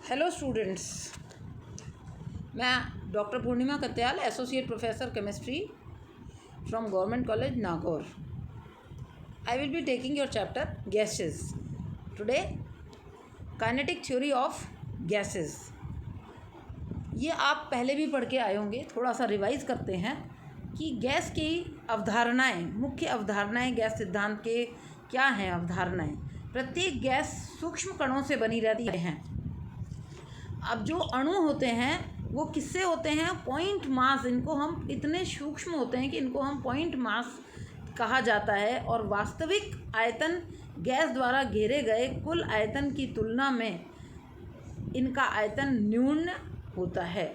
Hello students, मैं doctor Purnima Katyal, associate professor chemistry from government college Nagaur. I will be taking your chapter gases. Today, kinetic theory of gases. ये आप पहले भी पढ़ के आए होंगे. थोड़ा सा रिवाइज करते हैं कि गैस की अवधारणाएं, मुख्य अवधारणाएं गैस सिद्धांत के क्या हैं. अवधारणाएं, प्रत्येक गैस सूक्ष्म कणों से बनी रहती हैं. अब जो अणु होते हैं वो किससे होते हैं? Point mass. इनको हम इतने सूक्ष्म होते हैं कि इनको हम पॉइंट मास कहा जाता है. और वास्तविक आयतन गैस द्वारा घेरे गए कुल आयतन की तुलना में इनका आयतन न्यून होता है,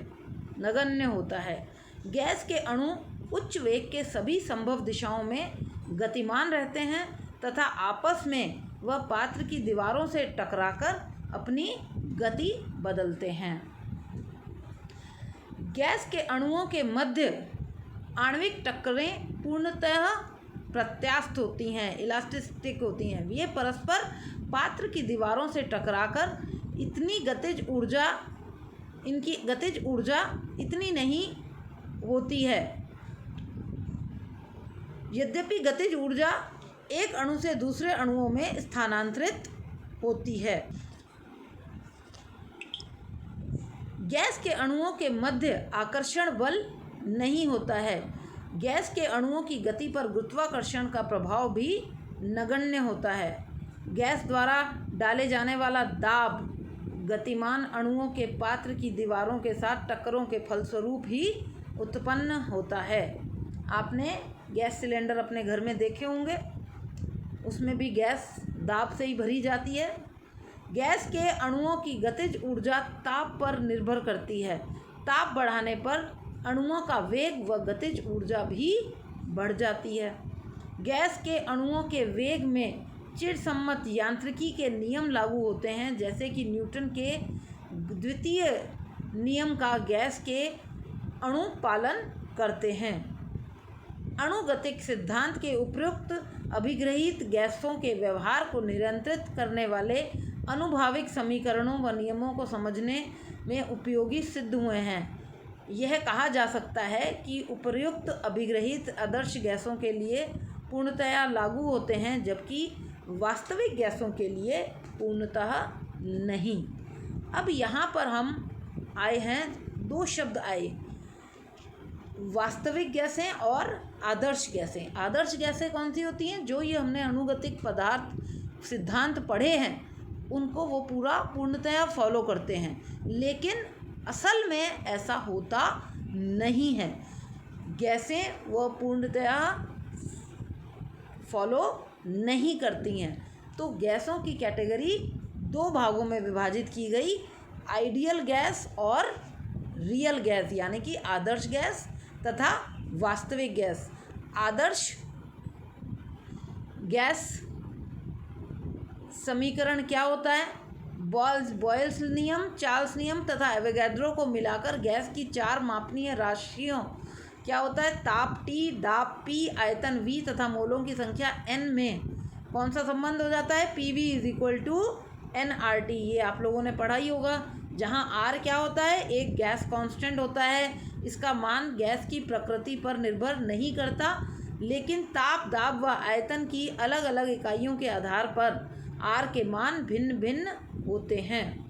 नगण्य होता है. गैस के अणु उच्च वेग के सभी संभव दिशाओं में गतिमान रहते हैं तथा आपस में वह पात्र की दीवारों से टकराकर अपनी गति बदलते हैं. गैस के अणुओं के मध्य आणविक टक्करें पूर्णतः प्रत्यास्थ होती हैं, इलास्टिक होती हैं. ये परस्पर पात्र की दीवारों से टकराकर इनकी गतिज ऊर्जा इतनी नहीं होती है. यद्यपि गतिज ऊर्जा एक अणु से दूसरे अणुओं में स्थानांतरित होती है. गैस के अणुओं के मध्य आकर्षण बल नहीं होता है. गैस के अणुओं की गति पर गुरुत्वाकर्षण का प्रभाव भी नगण्य होता है. गैस द्वारा डाले जाने वाला दाब गतिमान अणुओं के पात्र की दीवारों के साथ टक्करों के फलस्वरूप ही उत्पन्न होता है. आपने गैस सिलेंडर अपने घर में देखे होंगे, उसमें भी गैस दाब से ही भरी जाती है. गैस के अणुओं की गतिज ऊर्जा ताप पर निर्भर करती है. ताप बढ़ाने पर अणुओं का वेग व गतिज ऊर्जा भी बढ़ जाती है. गैस के अणुओं के वेग में चिरसम्मत यांत्रिकी के नियम लागू होते हैं, जैसे कि न्यूटन के द्वितीय नियम का गैस के अणु पालन करते हैं. अणुगतिक सिद्धांत के उपयुक्त अभिग्रहित गैसों के व्यवहार को नियंत्रित करने वाले अनुभाविक समीकरणों व नियमों को समझने में उपयोगी सिद्ध हुए हैं. यह कहा जा सकता है कि उपर्युक्त अभिग्रहित आदर्श गैसों के लिए पूर्णतया लागू होते हैं, जबकि वास्तविक गैसों के लिए पूर्णतः नहीं. अब यहाँ पर हम आए हैं, दो शब्द आए, वास्तविक गैसें और आदर्श गैसें. आदर्श गैसें कौन सी होती हैं? जो ये हमने अणुगतिक पदार्थ सिद्धांत पढ़े हैं उनको वो पूर्णतया फॉलो करते हैं, लेकिन असल में ऐसा होता नहीं है. गैसें वो पूर्णतया फॉलो नहीं करती हैं. तो गैसों की कैटेगरी दो भागों में विभाजित की गई, आइडियल गैस और रियल गैस, यानी कि आदर्श गैस तथा वास्तविक गैस. आदर्श गैस समीकरण क्या होता है? बॉयल्स नियम, चार्ल्स नियम तथा एवोगैड्रो को मिलाकर गैस की चार मापनीय राशियों क्या होता है? ताप T, दाब P, आयतन V तथा मोलों की संख्या N में कौन सा संबंध हो जाता है? PV = nRT. ये आप लोगों ने पढ़ा ही होगा. जहाँ R क्या होता है? एक गैस कांस्टेंट होता है. इसका मान गैस की प्रकृति पर निर्भर नहीं करता, लेकिन ताप, दाब व आयतन की अलग अलग इकाइयों के आधार पर R के मान भिन्न भिन्न होते हैं.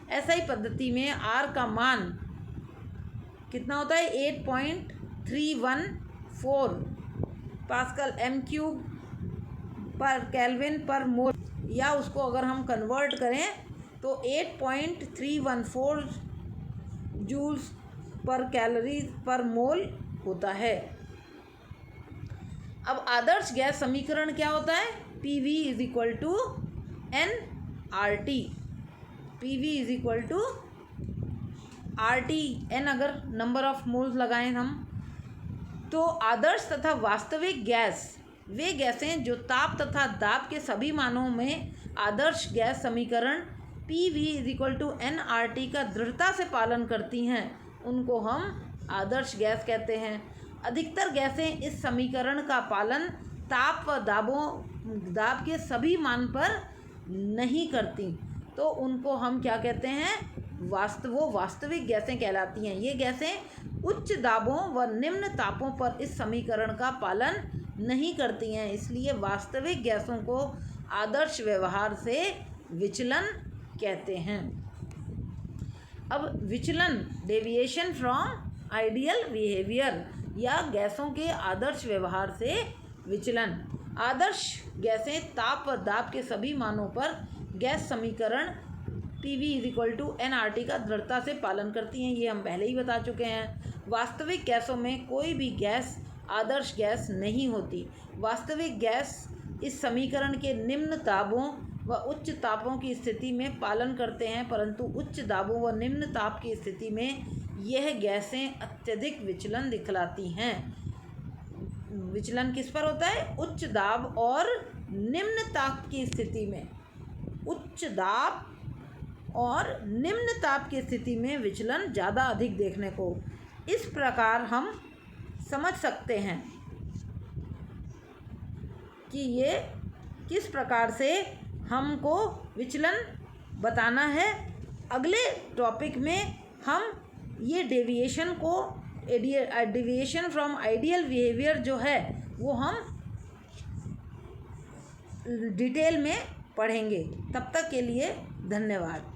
ऐसा ही पद्धति में R का मान कितना होता है? 8.314 पास्कल m³ पर केल्विन पर मोल, या उसको अगर हम कन्वर्ट करें तो 8.314 जूल्स पर कैलोरी पर मोल होता है. अब आदर्श गैस समीकरण क्या होता है? PV = nRT. PV = RT. N अगर नंबर ऑफ मोल्स लगाएं हम, तो आदर्श तथा वास्तविक गैस वे गैसें जो ताप तथा दाब के सभी मानों में आदर्श गैस समीकरण PV = nRT का दृढ़ता से पालन करती हैं, उनको हम आदर्श गैस कहते हैं. अधिकतर गैसें इस समीकरण का पालन ताप व दाब के सभी मान पर नहीं करती. तो उनको हम क्या कहते हैं, वो वास्तविक गैसें कहलाती हैं। ये गैसें उच्च दाबों व निम्न तापों पर इस समीकरण का पालन नहीं करती हैं, इसलिए वास्तविक गैसों को आदर्श व्यवहार से विचलन कहते हैं। अब विचलन, डेविएशन फ्रॉम आइडियल बिहेवियर, या गैसों के आदर्श व्यवहार से विचलन। आदर्श गैसें ताप व दाब के सभी मानों पर गैस समीकरण PV = nRT का दृढ़ता से पालन करती हैं, ये हम पहले ही बता चुके हैं। वास्तविक गैसों में कोई भी गैस आदर्श गैस नहीं होती। वास्तविक गैस इस समीकरण के निम्न दाबों व उच्च तापों की स्थिति में पालन करते हैं, परंतु उच्च दाबों व निम्न ताप की स्थिति में यह गैसें अत्यधिक विचलन दिखलाती हैं। विचलन किस पर होता है? उच्च दाब और निम्न ताप की स्थिति में। उच्च दाब और निम्न ताप की स्थिति में विचलन ज़्यादा अधिक देखने को। इस प्रकार हम समझ सकते हैं कि ये किस प्रकार से हमको विचलन बताना है। अगले टॉपिक में हम ये डेविएशन फ्रॉम आइडियल बिहेवियर जो है वो हम डिटेल में पढ़ेंगे। तब तक के लिए धन्यवाद।